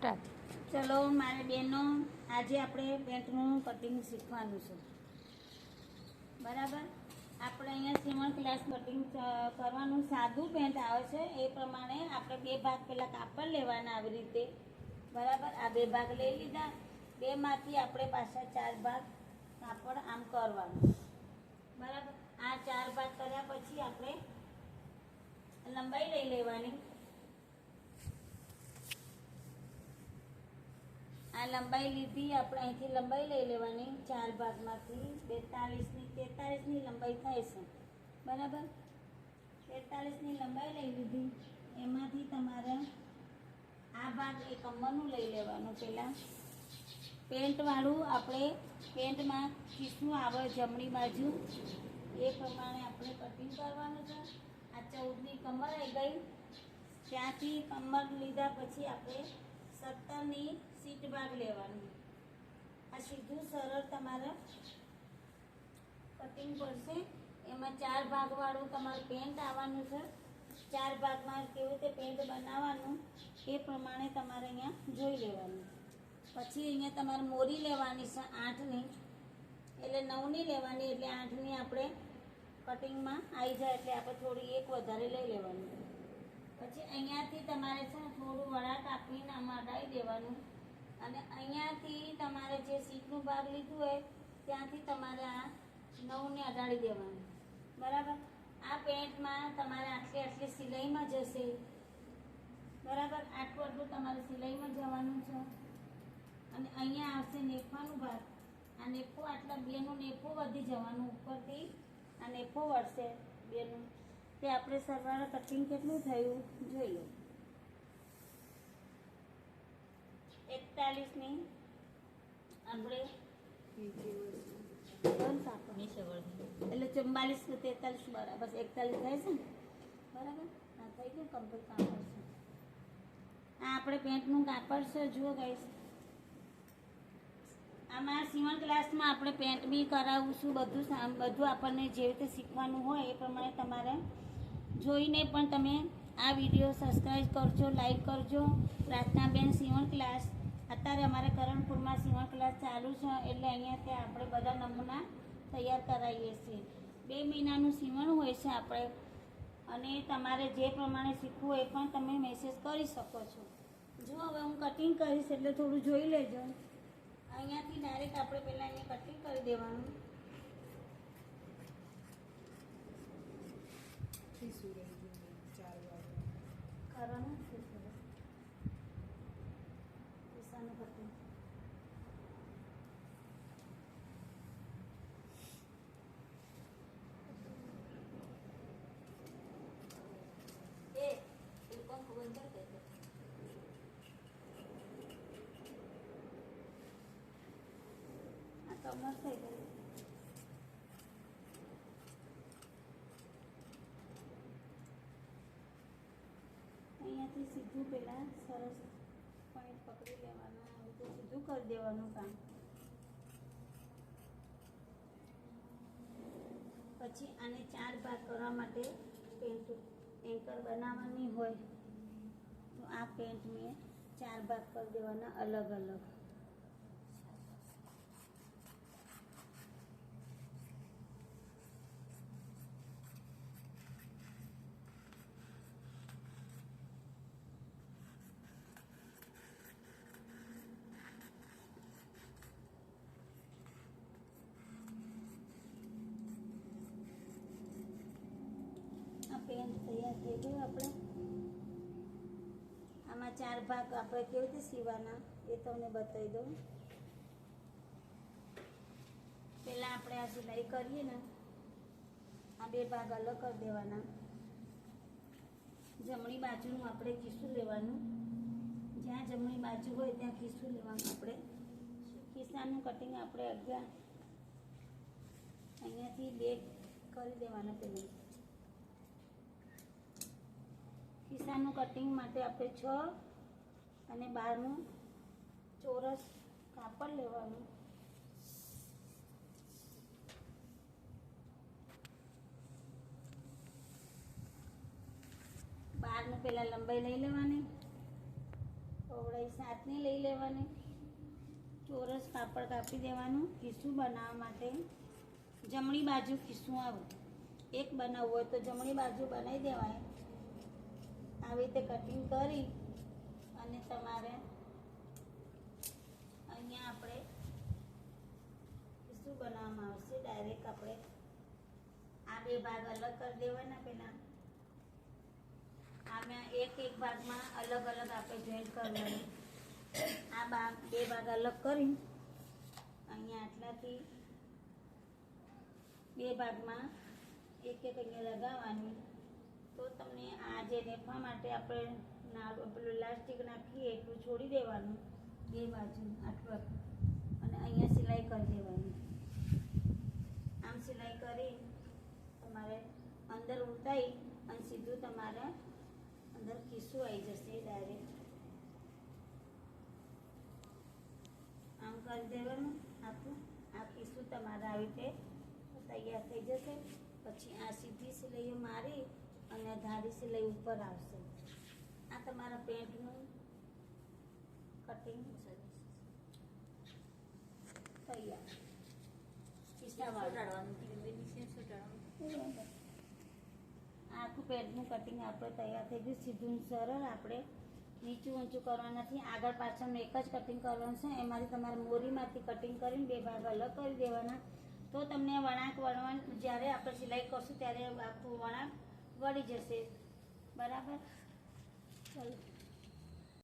Start. ચલો મારી બહેનો, આજે આપણે પેન્ટનું કટિંગ શીખવાનું છે. બરાબર. આપણે અહીંયા સીવણ ક્લાસ કટિંગ કરવાનું સાદું પેન્ટ આવે છે એ પ્રમાણે આપણે બે ભાગ પહેલાં કાપડ લેવાના આવી રીતે. બરાબર. આ બે ભાગ લઈ લીધા. બેમાંથી આપણે પાછા ચાર ભાગ કાપડ આમ કરવાનું. બરાબર. આ ચાર ભાગ કર્યા પછી આપણે લંબાઈ લઈ લેવાની. આ લંબાઈ લીધી આપણે, અહીંથી લંબાઈ લઈ લેવાની ચાર ભાગમાંથી 43ની લંબાઈ થાય છે. બરાબર. 43ની લંબાઈ લઈ લીધી. એમાંથી તમારે આ ભાગ એ કમરનું લઈ લેવાનું. પહેલાં પેન્ટવાળું આપણે પેન્ટમાં ખીસનું આવે જમણી બાજુ એ પ્રમાણે આપણે કટિંગ કરવાનું છે. આ 14ની કમર આવી ગઈ. ત્યાંથી કમર લીધા પછી આપણે 17ની સીટ ભાગ લેવાનું. આ સીધું સરળ તમારે કટિંગ પડશે. એમાં ચાર ભાગવાળું તમારે પેન્ટ આવવાનું છે. ચાર ભાગમાં કેવી રીતે પેન્ટ બનાવવાનું એ પ્રમાણે તમારે અહીંયા જોઈ લેવાનું. પછી અહીંયા તમારે મોરી લેવાની છે 8ની, એટલે 9ની લેવાની, એટલે 8ની આપણે કટિંગમાં આવી જાય એટલે આપણે થોડી એક વધારે લઈ લેવાની. પછી અહીંયાથી તમારે છે ને થોડું વળાંક આપીને આમાં અડાવી દેવાનું. અને અહીંયાથી તમારે જે સીટનું ભાગ લીધું હોય ત્યાંથી તમારે આ 9ને અડાડી દેવાનું. બરાબર. આ પેન્ટમાં તમારે આટલી સિલાઈમાં જશે. બરાબર. આટલું તમારે સિલાઈમાં જવાનું છે. અને અહીંયા આવશે નેફાનું ભાગ. આ નેફો આટલા બેનું નેફો વધી જવાનું ઉપરથી. આ નેફો વળશે બેનું. તે આપણે સરવાળા કટિંગ કેટલું થયું જોઈએ. 41ની આપણે એટલે 44 43 બરાબર 41 થાય છે ને. બરાબર. આ થઈ ગયું કમ્પ્લીટ કાપડ છે. આ આપણે પેન્ટનું કાપડ છે. જુઓ ગાઈસ, આમાં સીવણ ક્લાસમાં આપણે પેન્ટ બી કરાવશું. બધું આપણને જે રીતે શીખવાનું હોય એ પ્રમાણે તમારે જોઈને પણ તમે આ વિડીયો સબસ્ક્રાઈબ કરજો, લાઈક કરજો. પ્રાર્થનાબેન સીવણ ક્લાસ અત્યારે અમારે કરણપુરમાં સીવણ ક્લાસ ચાલુ છે, એટલે અહીંયા ત્યાં આપણે બધા નમૂના તૈયાર કરાવીએ છીએ. 2 મહિનાનું સીવણ હોય છે આપણે, અને તમારે જે પ્રમાણે શીખવું હોય એ પણ તમે મેસેજ કરી શકો છો. જો હવે હું કટિંગ કરીશ એટલે થોડું જોઈ લેજો. અહીંયાથી ડાયરેક્ટ આપણે પહેલાં અહીંયા કટિંગ કરી દેવાનું. કરવાનું પૈસાનું કટિંગ. આ કમર થઈ ગયું. અહીંયાથી સીધું પહેલાં સરસ પોઈન્ટ પકડી લેવાના. આવી તો સીધું કરી દેવાનું કામ. પછી આને 4 ભાગ કરવા માટે પેન્ટ એન્કર બનાવવાની હોય તો આ પેન્ટ મેં 4 ભાગ કરી દેવાના અલગ અલગ. પેન્ટ તૈયાર થઈ ગયું. આપણે આમાં 4 ભાગ આપણે કેવી રીતે સીવાના એ તમને બતાવી દઉં. પહેલાં આપણે આ સિલાઈ કરીએ ને, આ 2 ભાગ અલગ કરી દેવાના. જમણી બાજુનું આપણે ખીસું લેવાનું. જ્યાં જમણી બાજુ હોય ત્યાં ખીસું લેવાનું. આપણે ખિસ્સાનું કટિંગ આપણે અહીંયાથી 2 કરી દેવાના. પહેલાં ખિસ્સાનું કટિંગ માટે આપણે 6 અને 12નું ચોરસ કાપડ લેવાનું. બારનું પહેલાં લંબાઈ લઈ લેવાની. પહોળાઈ લંબાઈ 7ની લઈ લેવાની. ચોરસ કાપડ કાપી દેવાનું. ખિસ્સું બનાવવા માટે જમણી બાજુ ખિસ્સું આવે. એક બનાવવું હોય તો જમણી બાજુ બનાવી દેવાય. આવી રીતે કટિંગ કરી અને તમારે અહીંયા આપણે ખિસ્સું બનાવવામાં આવશે. ડાયરેક્ટ આપણે આ બે ભાગ અલગ કરી દેવાના. પહેલાં આમાં એક ભાગમાં અલગ અલગ આપણે જોઈન્ટ કરવાનું. આ બે ભાગ અલગ કરી અહીંયા આટલાથી બે ભાગમાં એક અહીંયા લગાવવાની. તો તમને આ જે નેફા માટે આપણે પેલું ઇલાસ્ટિક નાખીએ એટલું છોડી દેવાનું બે બાજુ આટલું, અને અહીંયા સિલાઈ કરી દેવાની. આમ સિલાઈ કરી તમારે અંદર ઉતારી અને સીધું તમારે અંદર ખિસ્સું આવી જશે. ડાયરેક્ટ આમ કરી દેવાનું આખું. આ ખિસ્સું તમારે આવી રીતે તૈયાર થઈ જશે. પછી આ સીધી સિલાઈઓ મારી અને ધારી સિલાઈ ઉપર આવશે. આ તમારા પેન્ટનું કટિંગ તૈયાર. આખું પેન્ટનું કટિંગ આપણે તૈયાર થઈ ગયું. સીધું સરળ. આપણે નીચું ઊંચું કરવાનું નથી. આગળ પાછળનું એક જ કટિંગ કરવાનું છે. એમાંથી તમારે મોરીમાંથી કટિંગ કરીને બે ભાગ અલગ કરી દેવાના. તો તમને વળાંક વળવાનું જ્યારે આપણે સિલાઈ કરશું ત્યારે આખું વળાંક વળી જશે. બરાબર? ચાલો.